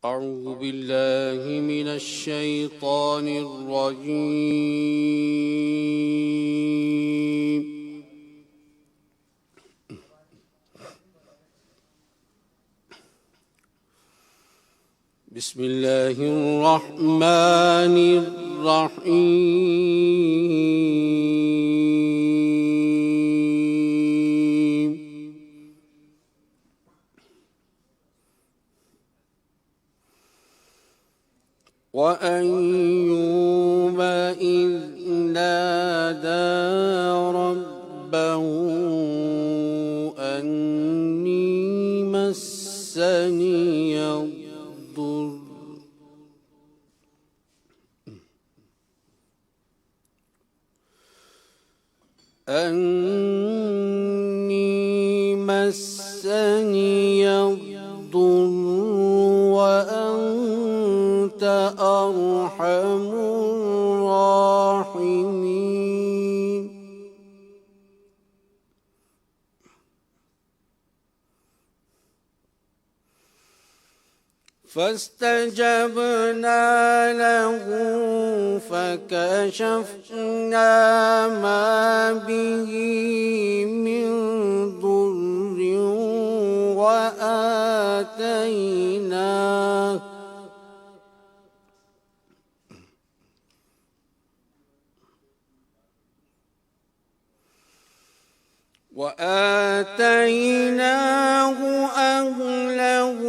أعوذ بالله من الشيطان الرجيم. بسم الله الرحمن الرحيم. وأيوب إذ نادى ربه أني مسني الضر وأنت أرحم الراحمين. فاستجبنا له فكشفنا ما به من ضر وآتيناه أهله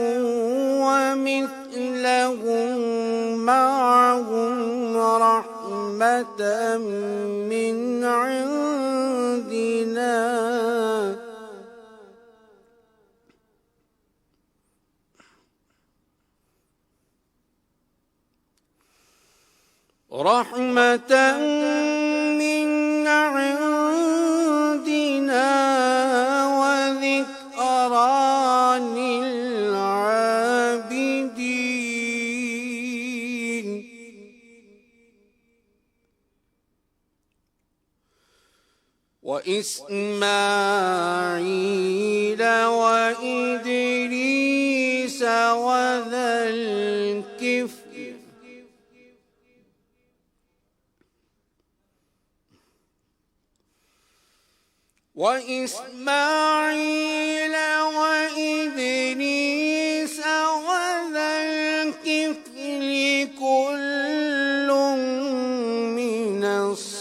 ومثلهم معهم رحمة من عندنا وذكرى للعابدين. وإسماعيل وإدريس وذا الكفل كل من الصابرين.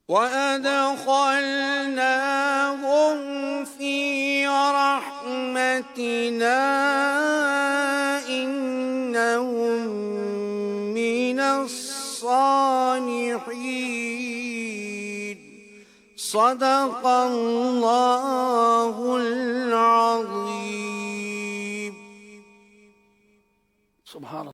وأدخلناهم في رحمتنا إنهم من الصالحين. صدق الله العظيم. سبحان الله.